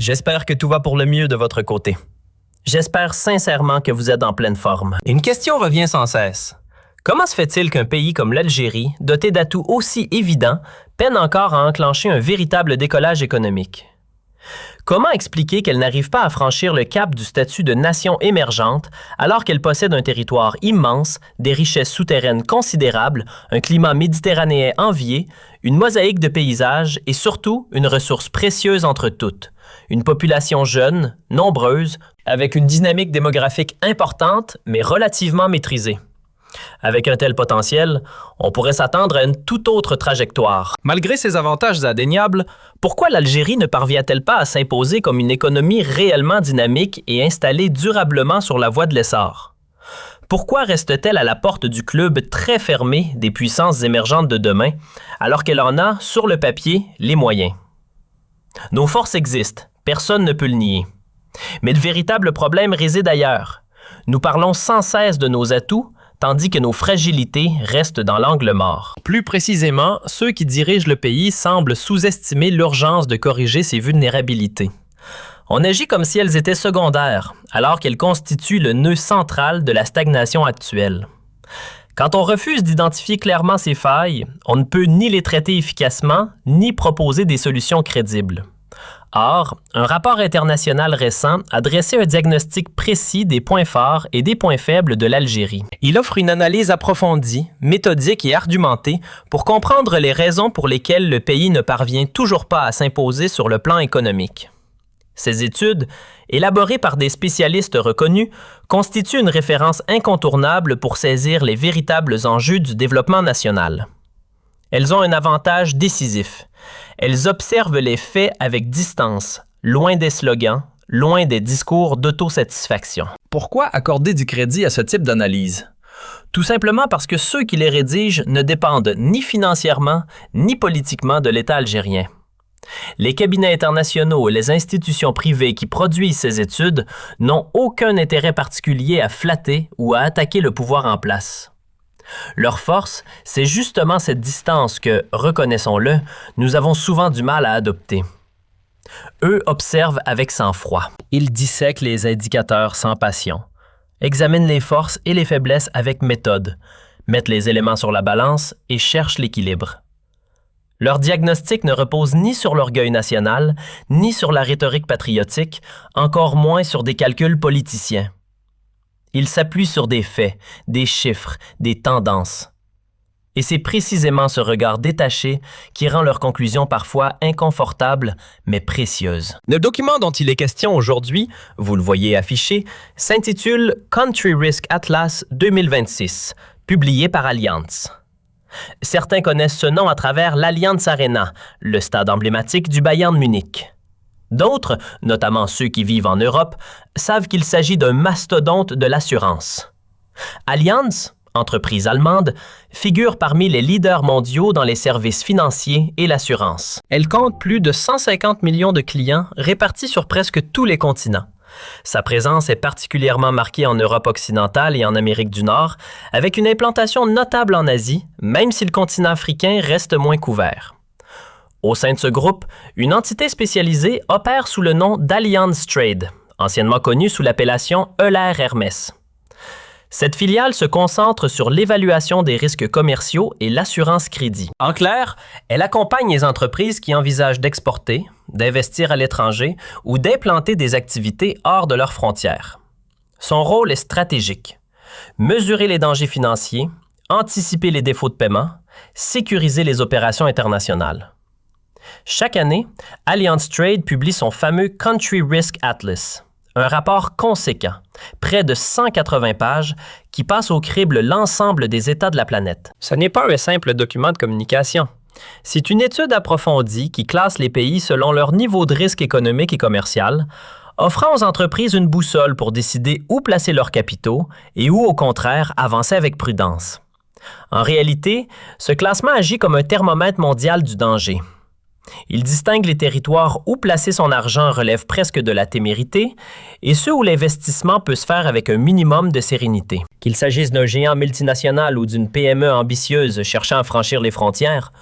J'espère que tout va pour le mieux de votre côté. J'espère sincèrement que vous êtes en pleine forme. Une question revient sans cesse. Comment se fait-il qu'un pays comme l'Algérie, doté d'atouts aussi évidents, peine encore à enclencher un véritable décollage économique? Comment expliquer qu'elle n'arrive pas à franchir le cap du statut de nation émergente alors qu'elle possède un territoire immense, des richesses souterraines considérables, un climat méditerranéen envié, une mosaïque de paysages et surtout une ressource précieuse entre toutes, une population jeune, nombreuse, avec une dynamique démographique importante mais relativement maîtrisée? Avec un tel potentiel, on pourrait s'attendre à une toute autre trajectoire. Malgré ses avantages indéniables, pourquoi l'Algérie ne parvient-elle pas à s'imposer comme une économie réellement dynamique et installée durablement sur la voie de l'essor? Pourquoi reste-t-elle à la porte du club très fermé des puissances émergentes de demain, alors qu'elle en a, sur le papier, les moyens? Nos forces existent, personne ne peut le nier. Mais le véritable problème réside ailleurs. Nous parlons sans cesse de nos atouts, tandis que nos fragilités restent dans l'angle mort. Plus précisément, ceux qui dirigent le pays semblent sous-estimer l'urgence de corriger ces vulnérabilités. On agit comme si elles étaient secondaires, alors qu'elles constituent le nœud central de la stagnation actuelle. Quand on refuse d'identifier clairement ces failles, on ne peut ni les traiter efficacement, ni proposer des solutions crédibles. Or, un rapport international récent a dressé un diagnostic précis des points forts et des points faibles de l'Algérie. Il offre une analyse approfondie, méthodique et argumentée pour comprendre les raisons pour lesquelles le pays ne parvient toujours pas à s'imposer sur le plan économique. Ces études, élaborées par des spécialistes reconnus, constituent une référence incontournable pour saisir les véritables enjeux du développement national. Elles ont un avantage décisif. Elles observent les faits avec distance, loin des slogans, loin des discours d'autosatisfaction. Pourquoi accorder du crédit à ce type d'analyse? Tout simplement parce que ceux qui les rédigent ne dépendent ni financièrement ni politiquement de l'État algérien. Les cabinets internationaux et les institutions privées qui produisent ces études n'ont aucun intérêt particulier à flatter ou à attaquer le pouvoir en place. Leur force, c'est justement cette distance que, reconnaissons-le, nous avons souvent du mal à adopter. Eux observent avec sang-froid. Ils dissèquent les indicateurs sans passion, examinent les forces et les faiblesses avec méthode, mettent les éléments sur la balance et cherchent l'équilibre. Leur diagnostic ne repose ni sur l'orgueil national, ni sur la rhétorique patriotique, encore moins sur des calculs politiciens. Ils s'appuient sur des faits, des chiffres, des tendances. Et c'est précisément ce regard détaché qui rend leurs conclusions parfois inconfortables, mais précieuses. Le document dont il est question aujourd'hui, vous le voyez affiché, s'intitule Country Risk Atlas 2026, publié par Allianz. Certains connaissent ce nom à travers l'Allianz Arena, le stade emblématique du Bayern de Munich. D'autres, notamment ceux qui vivent en Europe, savent qu'il s'agit d'un mastodonte de l'assurance. Allianz, entreprise allemande, figure parmi les leaders mondiaux dans les services financiers et l'assurance. Elle compte plus de 150 millions de clients répartis sur presque tous les continents. Sa présence est particulièrement marquée en Europe occidentale et en Amérique du Nord, avec une implantation notable en Asie, même si le continent africain reste moins couvert. Au sein de ce groupe, une entité spécialisée opère sous le nom d'Allianz Trade, anciennement connue sous l'appellation Euler Hermès. Cette filiale se concentre sur l'évaluation des risques commerciaux et l'assurance crédit. En clair, elle accompagne les entreprises qui envisagent d'exporter, d'investir à l'étranger ou d'implanter des activités hors de leurs frontières. Son rôle est stratégique. Mesurer les dangers financiers, anticiper les défauts de paiement, sécuriser les opérations internationales. Chaque année, Allianz Trade publie son fameux Country Risk Atlas, un rapport conséquent, près de 180 pages, qui passe au crible l'ensemble des États de la planète. Ce n'est pas un simple document de communication. C'est une étude approfondie qui classe les pays selon leur niveau de risque économique et commercial, offrant aux entreprises une boussole pour décider où placer leurs capitaux et où, au contraire, avancer avec prudence. En réalité, ce classement agit comme un thermomètre mondial du danger. Il distingue les territoires où placer son argent relève presque de la témérité et ceux où l'investissement peut se faire avec un minimum de sérénité. Qu'il s'agisse d'un géant multinational ou d'une PME ambitieuse cherchant à franchir les frontières,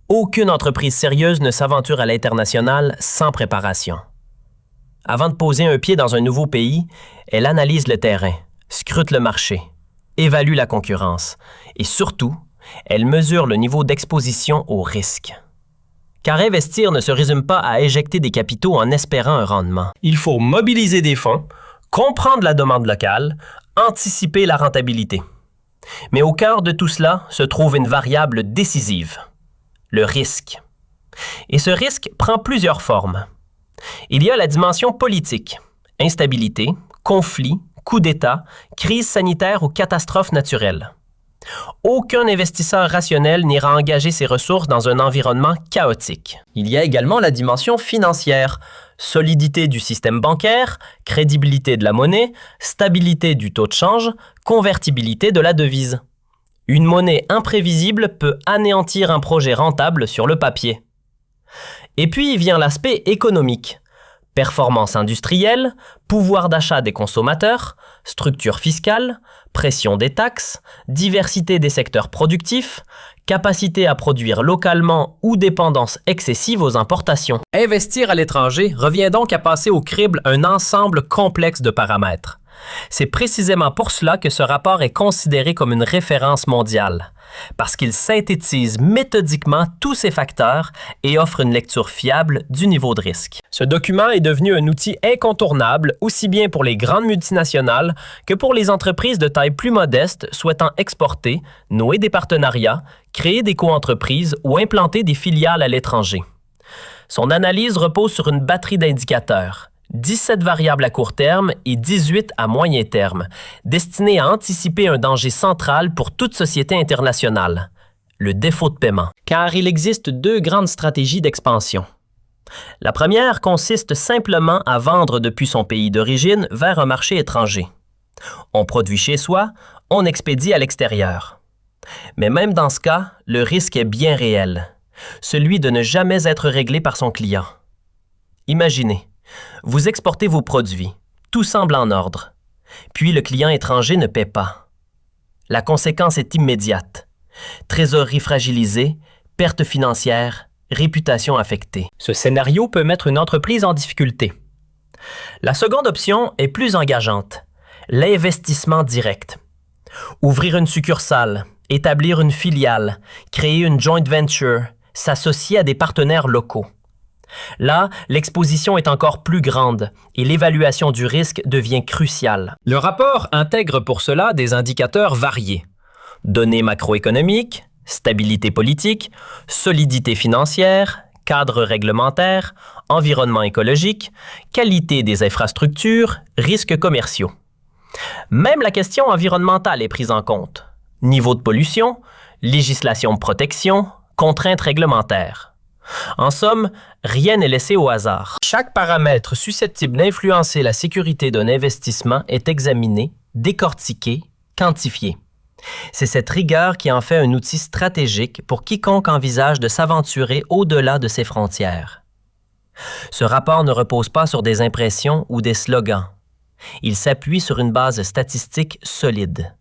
aucune entreprise sérieuse ne s'aventure à l'international sans préparation. Avant de poser un pied dans un nouveau pays, elle analyse le terrain, scrute le marché, évalue la concurrence et surtout, elle mesure le niveau d'exposition au risque. Car investir ne se résume pas à éjecter des capitaux en espérant un rendement. Il faut mobiliser des fonds, comprendre la demande locale, anticiper la rentabilité. Mais au cœur de tout cela se trouve une variable décisive, le risque. Et ce risque prend plusieurs formes. Il y a la dimension politique, instabilité, conflit, coup d'État, crise sanitaire ou catastrophe naturelle. Aucun investisseur rationnel n'ira engager ses ressources dans un environnement chaotique. Il y a également la dimension financière, solidité du système bancaire, crédibilité de la monnaie, stabilité du taux de change, convertibilité de la devise. Une monnaie imprévisible peut anéantir un projet rentable sur le papier. Et puis vient l'aspect économique. Performance industrielle, pouvoir d'achat des consommateurs, structure fiscale, pression des taxes, diversité des secteurs productifs, capacité à produire localement ou dépendance excessive aux importations. Investir à l'étranger revient donc à passer au crible un ensemble complexe de paramètres. C'est précisément pour cela que ce rapport est considéré comme une référence mondiale, parce qu'il synthétise méthodiquement tous ces facteurs et offre une lecture fiable du niveau de risque. Ce document est devenu un outil incontournable aussi bien pour les grandes multinationales que pour les entreprises de taille plus modeste souhaitant exporter, nouer des partenariats, créer des coentreprises ou implanter des filiales à l'étranger. Son analyse repose sur une batterie d'indicateurs. 17 variables à court terme et 18 à moyen terme, destinées à anticiper un danger central pour toute société internationale, le défaut de paiement. Car il existe deux grandes stratégies d'expansion. La première consiste simplement à vendre depuis son pays d'origine vers un marché étranger. On produit chez soi, on expédie à l'extérieur. Mais même dans ce cas, le risque est bien réel, celui de ne jamais être réglé par son client. Imaginez. Vous exportez vos produits, tout semble en ordre, puis le client étranger ne paie pas. La conséquence est immédiate. Trésorerie fragilisée, perte financière, réputation affectée. Ce scénario peut mettre une entreprise en difficulté. La seconde option est plus engageante, l'investissement direct. Ouvrir une succursale, établir une filiale, créer une joint venture, s'associer à des partenaires locaux. Là, l'exposition est encore plus grande et l'évaluation du risque devient cruciale. Le rapport intègre pour cela des indicateurs variés. Données macroéconomiques, stabilité politique, solidité financière, cadre réglementaire, environnement écologique, qualité des infrastructures, risques commerciaux. Même la question environnementale est prise en compte. Niveau de pollution, législation de protection, contraintes réglementaires. En somme, rien n'est laissé au hasard. Chaque paramètre susceptible d'influencer la sécurité d'un investissement est examiné, décortiqué, quantifié. C'est cette rigueur qui en fait un outil stratégique pour quiconque envisage de s'aventurer au-delà de ses frontières. Ce rapport ne repose pas sur des impressions ou des slogans. Il s'appuie sur une base statistique solide.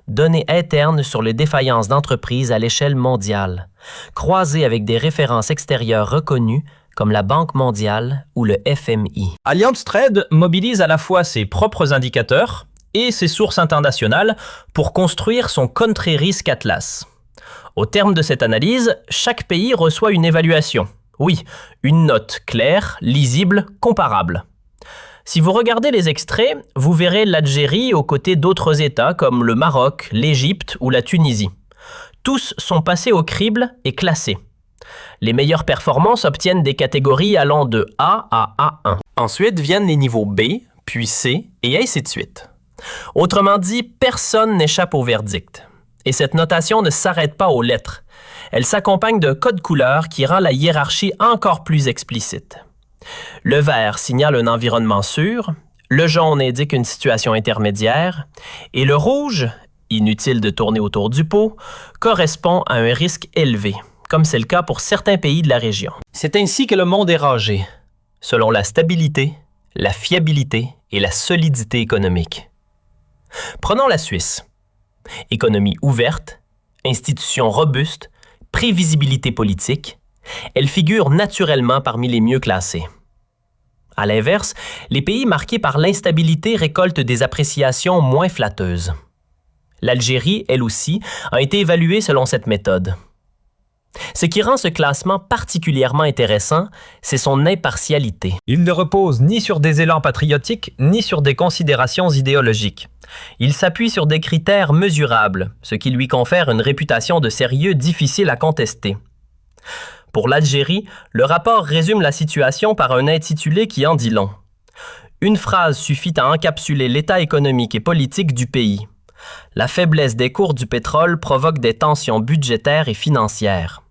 Données internes sur les défaillances d'entreprises à l'échelle mondiale, croisées avec des références extérieures reconnues comme la Banque mondiale ou le FMI. Allianz Trade mobilise à la fois ses propres indicateurs et ses sources internationales pour construire son Country Risk Atlas. Au terme de cette analyse, chaque pays reçoit une évaluation. Oui, une note claire, lisible, comparable. Si vous regardez les extraits, vous verrez l'Algérie aux côtés d'autres États comme le Maroc, l'Égypte ou la Tunisie. Tous sont passés au crible et classés. Les meilleures performances obtiennent des catégories allant de A à A1. Ensuite viennent les niveaux B, puis C, et ainsi de suite. Autrement dit, personne n'échappe au verdict. Et cette notation ne s'arrête pas aux lettres. Elle s'accompagne d'un code couleur qui rend la hiérarchie encore plus explicite. Le vert signale un environnement sûr, le jaune indique une situation intermédiaire, et le rouge, inutile de tourner autour du pot, correspond à un risque élevé, comme c'est le cas pour certains pays de la région. C'est ainsi que le monde est rangé, selon la stabilité, la fiabilité et la solidité économique. Prenons la Suisse. Économie ouverte, institutions robustes, prévisibilité politique, elle figure naturellement parmi les mieux classées. À l'inverse, les pays marqués par l'instabilité récoltent des appréciations moins flatteuses. L'Algérie, elle aussi, a été évaluée selon cette méthode. Ce qui rend ce classement particulièrement intéressant, c'est son impartialité. Il ne repose ni sur des élans patriotiques, ni sur des considérations idéologiques. Il s'appuie sur des critères mesurables, ce qui lui confère une réputation de sérieux difficile à contester. Pour l'Algérie, le rapport résume la situation par un intitulé qui en dit long. Une phrase suffit à encapsuler l'état économique et politique du pays. La faiblesse des cours du pétrole provoque des tensions budgétaires et financières.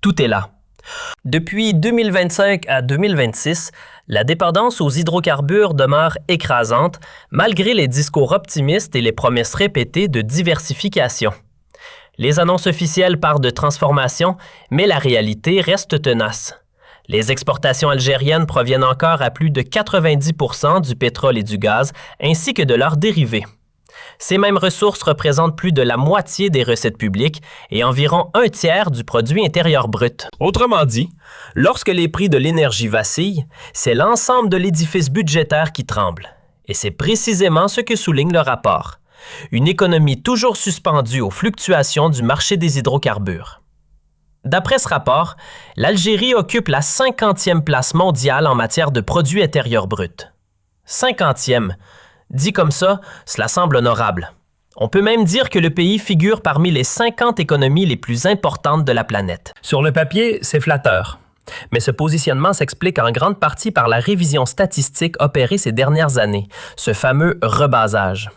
Tout est là. Depuis 2025 à 2026, la dépendance aux hydrocarbures demeure écrasante malgré les discours optimistes et les promesses répétées de diversification. Les annonces officielles parlent de transformation, mais la réalité reste tenace. Les exportations algériennes proviennent encore à plus de 90% du pétrole et du gaz, ainsi que de leurs dérivés. Ces mêmes ressources représentent plus de la moitié des recettes publiques et environ un tiers du produit intérieur brut. Autrement dit, lorsque les prix de l'énergie vacillent, c'est l'ensemble de l'édifice budgétaire qui tremble. Et c'est précisément ce que souligne le rapport. Une économie toujours suspendue aux fluctuations du marché des hydrocarbures. D'après ce rapport, l'Algérie occupe la 50e place mondiale en matière de produit intérieur brut. 50e. Dit comme ça, cela semble honorable. On peut même dire que le pays figure parmi les 50 économies les plus importantes de la planète. Sur le papier, c'est flatteur. Mais ce positionnement s'explique en grande partie par la révision statistique opérée ces dernières années, ce fameux rebasage.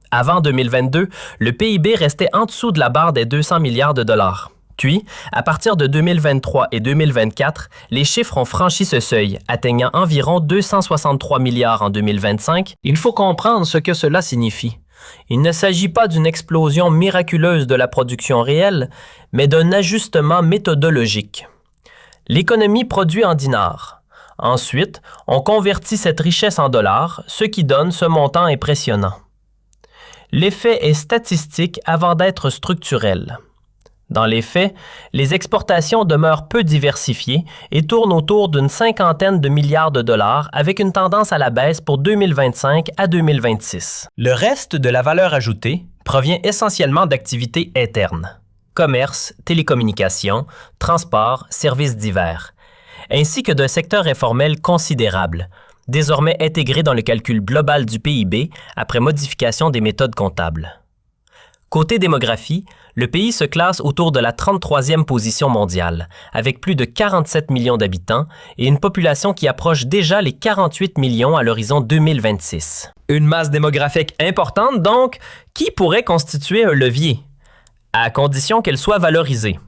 Avant 2022, le PIB restait en dessous de la barre des 200 milliards de dollars. Puis, à partir de 2023 et 2024, les chiffres ont franchi ce seuil, atteignant environ 263 milliards en 2025. Il faut comprendre ce que cela signifie. Il ne s'agit pas d'une explosion miraculeuse de la production réelle, mais d'un ajustement méthodologique. L'économie produit en dinars. Ensuite, on convertit cette richesse en dollars, ce qui donne ce montant impressionnant. L'effet est statistique avant d'être structurel. Dans les faits, les exportations demeurent peu diversifiées et tournent autour d'une 50aine de milliards de dollars avec une tendance à la baisse pour 2025 à 2026. Le reste de la valeur ajoutée provient essentiellement d'activités internes. Commerce, télécommunications, transport, services divers, ainsi que d'un secteur informel considérable, désormais intégré dans le calcul global du PIB après modification des méthodes comptables. Côté démographie, le pays se classe autour de la 33e position mondiale, avec plus de 47 millions d'habitants et une population qui approche déjà les 48 millions à l'horizon 2026. Une masse démographique importante donc, qui pourrait constituer un levier, à condition qu'elle soit valorisée.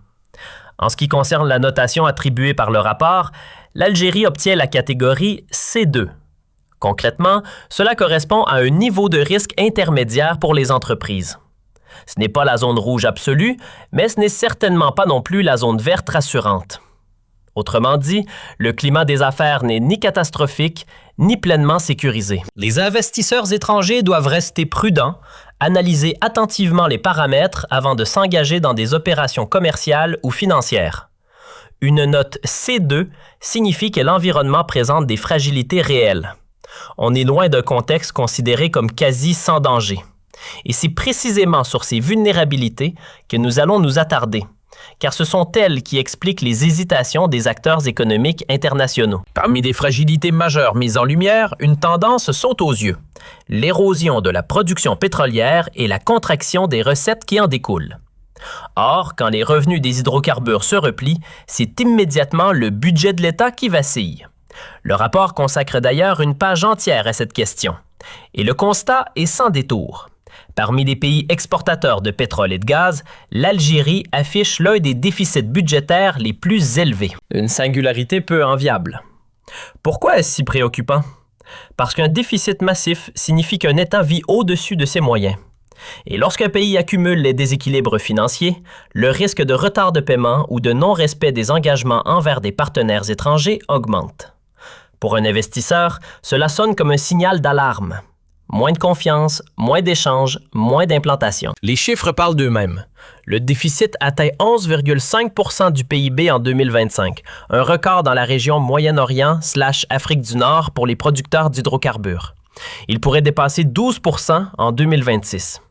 En ce qui concerne la notation attribuée par le rapport, l'Algérie obtient la catégorie C2. Concrètement, cela correspond à un niveau de risque intermédiaire pour les entreprises. Ce n'est pas la zone rouge absolue, mais ce n'est certainement pas non plus la zone verte rassurante. Autrement dit, le climat des affaires n'est ni catastrophique, ni pleinement sécurisé. Les investisseurs étrangers doivent rester prudents, analyser attentivement les paramètres avant de s'engager dans des opérations commerciales ou financières. Une note C2 signifie que l'environnement présente des fragilités réelles. On est loin d'un contexte considéré comme quasi sans danger. Et c'est précisément sur ces vulnérabilités que nous allons nous attarder, car ce sont elles qui expliquent les hésitations des acteurs économiques internationaux. Parmi les fragilités majeures mises en lumière, une tendance saute aux yeux: l'érosion de la production pétrolière et la contraction des recettes qui en découlent. Or, quand les revenus des hydrocarbures se replient, c'est immédiatement le budget de l'État qui vacille. Le rapport consacre d'ailleurs une page entière à cette question. Et le constat est sans détour. Parmi les pays exportateurs de pétrole et de gaz, l'Algérie affiche l'un des déficits budgétaires les plus élevés. Une singularité peu enviable. Pourquoi est-ce si préoccupant? Parce qu'un déficit massif signifie qu'un État vit au-dessus de ses moyens. Et lorsqu'un pays accumule les déséquilibres financiers, le risque de retard de paiement ou de non-respect des engagements envers des partenaires étrangers augmente. Pour un investisseur, cela sonne comme un signal d'alarme. Moins de confiance, moins d'échanges, moins d'implantation. Les chiffres parlent d'eux-mêmes. Le déficit atteint 11,5 % du PIB en 2025, un record dans la région Moyen-Orient/Afrique du Nord pour les producteurs d'hydrocarbures. Il pourrait dépasser 12 % en 2026.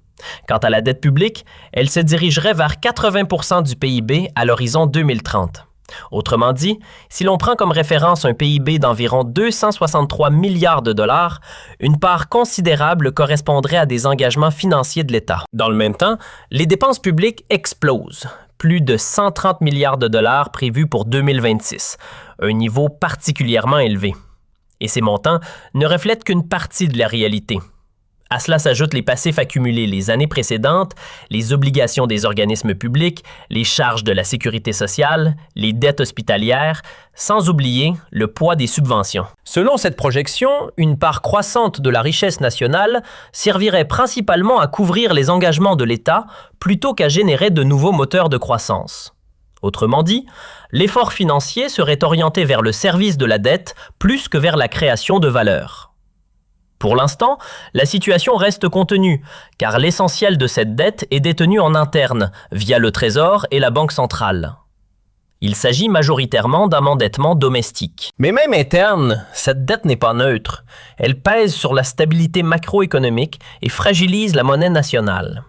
Quant à la dette publique, elle se dirigerait vers 80 % du PIB à l'horizon 2030. Autrement dit, si l'on prend comme référence un PIB d'environ 263 milliards de dollars, une part considérable correspondrait à des engagements financiers de l'État. Dans le même temps, les dépenses publiques explosent. Plus de 130 milliards de dollars prévus pour 2026, un niveau particulièrement élevé. Et ces montants ne reflètent qu'une partie de la réalité. À cela s'ajoutent les passifs accumulés les années précédentes, les obligations des organismes publics, les charges de la sécurité sociale, les dettes hospitalières, sans oublier le poids des subventions. Selon cette projection, une part croissante de la richesse nationale servirait principalement à couvrir les engagements de l'État plutôt qu'à générer de nouveaux moteurs de croissance. Autrement dit, l'effort financier serait orienté vers le service de la dette plus que vers la création de valeur. Pour l'instant, la situation reste contenue, car l'essentiel de cette dette est détenu en interne, via le Trésor et la Banque centrale. Il s'agit majoritairement d'un endettement domestique. Mais même interne, cette dette n'est pas neutre. Elle pèse sur la stabilité macroéconomique et fragilise la monnaie nationale.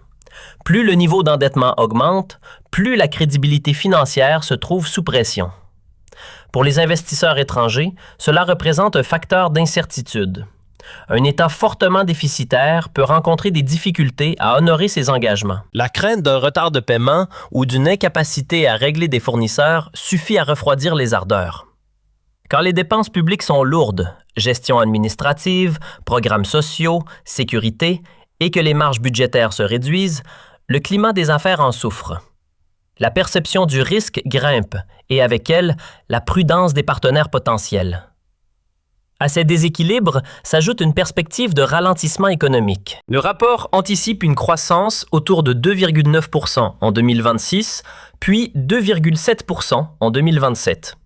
Plus le niveau d'endettement augmente, plus la crédibilité financière se trouve sous pression. Pour les investisseurs étrangers, cela représente un facteur d'incertitude. Un État fortement déficitaire peut rencontrer des difficultés à honorer ses engagements. La crainte d'un retard de paiement ou d'une incapacité à régler des fournisseurs suffit à refroidir les ardeurs. Quand les dépenses publiques sont lourdes, gestion administrative, programmes sociaux, sécurité, et que les marges budgétaires se réduisent, le climat des affaires en souffre. La perception du risque grimpe et avec elle, la prudence des partenaires potentiels. À ces déséquilibres s'ajoute une perspective de ralentissement économique. Le rapport anticipe une croissance autour de 2,9 % en 2026, puis 2,7 % en 2027.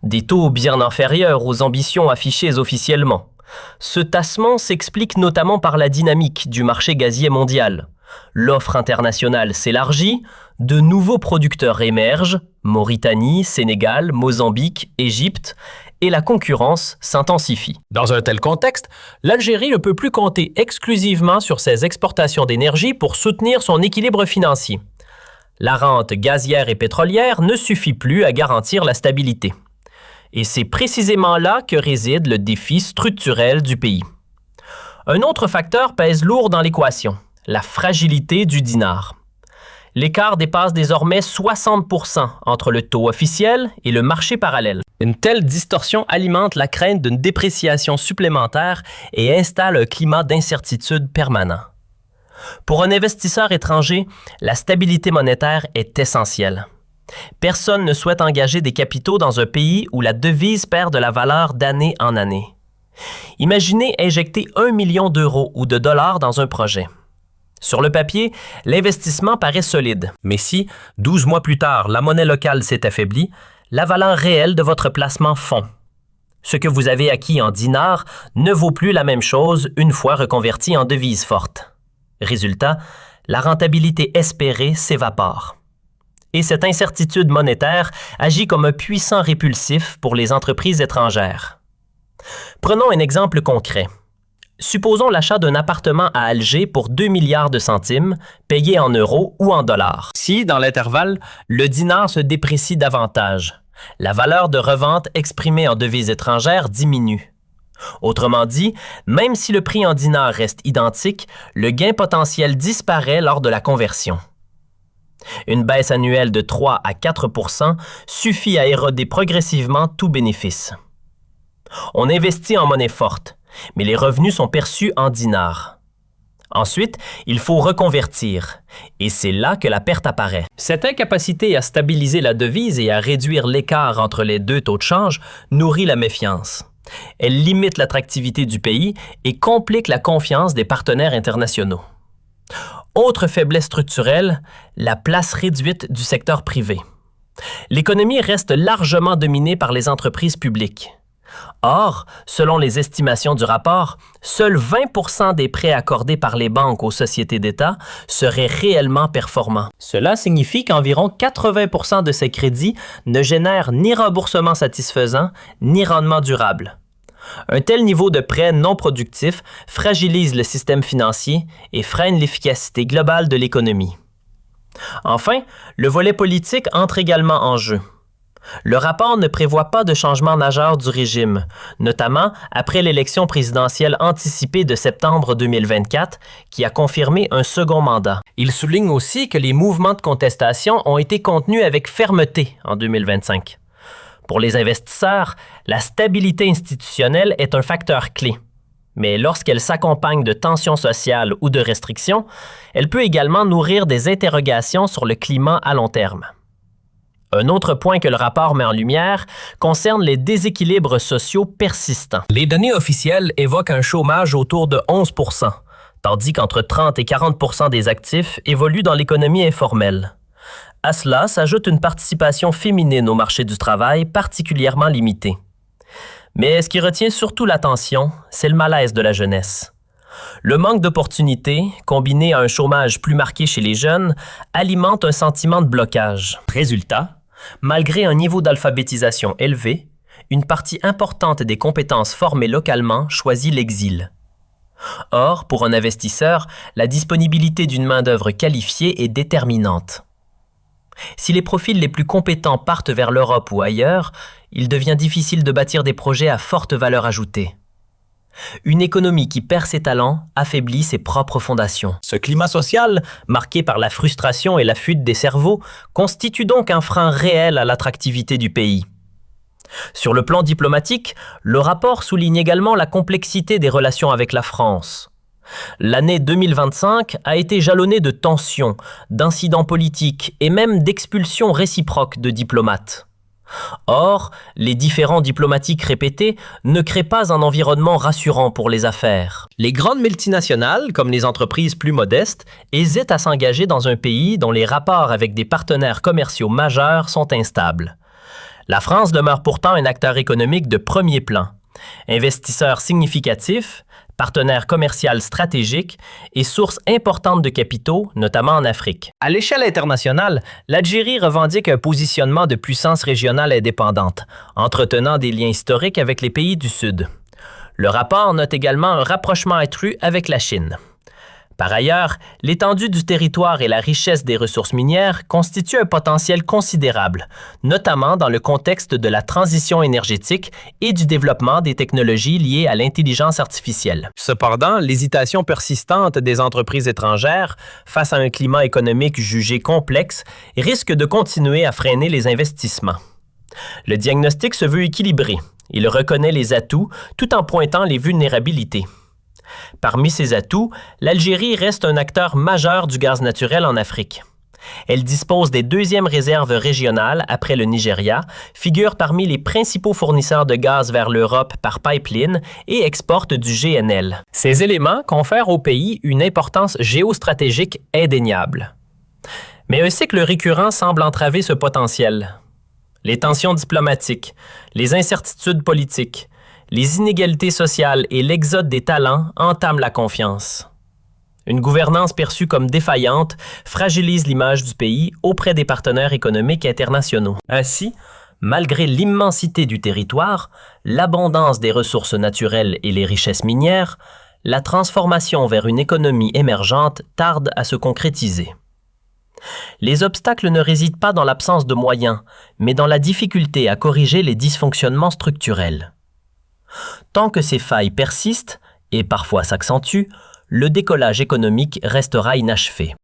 Des taux bien inférieurs aux ambitions affichées officiellement. Ce tassement s'explique notamment par la dynamique du marché gazier mondial. L'offre internationale s'élargit, de nouveaux producteurs émergent, Mauritanie, Sénégal, Mozambique, Égypte, et la concurrence s'intensifie. Dans un tel contexte, l'Algérie ne peut plus compter exclusivement sur ses exportations d'énergie pour soutenir son équilibre financier. La rente gazière et pétrolière ne suffit plus à garantir la stabilité. Et c'est précisément là que réside le défi structurel du pays. Un autre facteur pèse lourd dans l'équation, la fragilité du dinar. L'écart dépasse désormais 60 % entre le taux officiel et le marché parallèle. Une telle distorsion alimente la crainte d'une dépréciation supplémentaire et installe un climat d'incertitude permanent. Pour un investisseur étranger, la stabilité monétaire est essentielle. Personne ne souhaite engager des capitaux dans un pays où la devise perd de la valeur d'année en année. Imaginez injecter 1 million d'euros ou de dollars dans un projet. Sur le papier, l'investissement paraît solide. Mais si, 12 mois plus tard, la monnaie locale s'est affaiblie, la valeur réelle de votre placement fond. Ce que vous avez acquis en dinars ne vaut plus la même chose une fois reconverti en devise forte. Résultat, la rentabilité espérée s'évapore. Et cette incertitude monétaire agit comme un puissant répulsif pour les entreprises étrangères. Prenons un exemple concret. Supposons l'achat d'un appartement à Alger pour 2 milliards de centimes, payé en euros ou en dollars. Si, dans l'intervalle, le dinar se déprécie davantage, la valeur de revente exprimée en devises étrangères diminue. Autrement dit, même si le prix en dinars reste identique, le gain potentiel disparaît lors de la conversion. Une baisse annuelle de 3 à 4 % suffit à éroder progressivement tout bénéfice. On investit en monnaie forte, mais les revenus sont perçus en dinars. Ensuite, il faut reconvertir, et c'est là que la perte apparaît. Cette incapacité à stabiliser la devise et à réduire l'écart entre les deux taux de change nourrit la méfiance. Elle limite l'attractivité du pays et complique la confiance des partenaires internationaux. Autre faiblesse structurelle, la place réduite du secteur privé. L'économie reste largement dominée par les entreprises publiques. Or, selon les estimations du rapport, seuls 20% des prêts accordés par les banques aux sociétés d'État seraient réellement performants. Cela signifie qu'environ 80% de ces crédits ne génèrent ni remboursement satisfaisant, ni rendement durable. Un tel niveau de prêts non productifs fragilise le système financier et freine l'efficacité globale de l'économie. Enfin, le volet politique entre également en jeu. Le rapport ne prévoit pas de changement majeur du régime, notamment après l'élection présidentielle anticipée de septembre 2024 qui a confirmé un second mandat. Il souligne aussi que les mouvements de contestation ont été contenus avec fermeté en 2025. Pour les investisseurs, la stabilité institutionnelle est un facteur clé. Mais lorsqu'elle s'accompagne de tensions sociales ou de restrictions, elle peut également nourrir des interrogations sur le climat à long terme. Un autre point que le rapport met en lumière concerne les déséquilibres sociaux persistants. Les données officielles évoquent un chômage autour de 11 %, tandis qu'entre 30 et 40 % des actifs évoluent dans l'économie informelle. À cela s'ajoute une participation féminine au marché du travail particulièrement limitée. Mais ce qui retient surtout l'attention, c'est le malaise de la jeunesse. Le manque d'opportunités, combiné à un chômage plus marqué chez les jeunes, alimente un sentiment de blocage. Résultat, malgré un niveau d'alphabétisation élevé, une partie importante des compétences formées localement choisit l'exil. Or, pour un investisseur, la disponibilité d'une main-d'œuvre qualifiée est déterminante. Si les profils les plus compétents partent vers l'Europe ou ailleurs, il devient difficile de bâtir des projets à forte valeur ajoutée. Une économie qui perd ses talents affaiblit ses propres fondations. Ce climat social, marqué par la frustration et la fuite des cerveaux, constitue donc un frein réel à l'attractivité du pays. Sur le plan diplomatique, le rapport souligne également la complexité des relations avec la France. L'année 2025 a été jalonnée de tensions, d'incidents politiques et même d'expulsions réciproques de diplomates. Or, les différends diplomatiques répétés ne créent pas un environnement rassurant pour les affaires. Les grandes multinationales, comme les entreprises plus modestes, hésitent à s'engager dans un pays dont les rapports avec des partenaires commerciaux majeurs sont instables. La France demeure pourtant un acteur économique de premier plan. Investisseur significatif, partenaire commercial stratégique et source importante de capitaux, notamment en Afrique. À l'échelle internationale, l'Algérie revendique un positionnement de puissance régionale indépendante, entretenant des liens historiques avec les pays du Sud. Le rapport note également un rapprochement accru avec la Chine. Par ailleurs, l'étendue du territoire et la richesse des ressources minières constituent un potentiel considérable, notamment dans le contexte de la transition énergétique et du développement des technologies liées à l'intelligence artificielle. Cependant, l'hésitation persistante des entreprises étrangères face à un climat économique jugé complexe risque de continuer à freiner les investissements. Le diagnostic se veut équilibré. Il reconnaît les atouts tout en pointant les vulnérabilités. Parmi ces atouts, l'Algérie reste un acteur majeur du gaz naturel en Afrique. Elle dispose des deuxièmes réserves régionales après le Nigeria, figure parmi les principaux fournisseurs de gaz vers l'Europe par pipeline et exporte du GNL. Ces éléments confèrent au pays une importance géostratégique indéniable. Mais un cycle récurrent semble entraver ce potentiel. Les tensions diplomatiques, les incertitudes politiques, les inégalités sociales et l'exode des talents entament la confiance. Une gouvernance perçue comme défaillante fragilise l'image du pays auprès des partenaires économiques internationaux. Ainsi, malgré l'immensité du territoire, l'abondance des ressources naturelles et les richesses minières, la transformation vers une économie émergente tarde à se concrétiser. Les obstacles ne résident pas dans l'absence de moyens, mais dans la difficulté à corriger les dysfonctionnements structurels. Tant que ces failles persistent, et parfois s'accentuent, le décollage économique restera inachevé.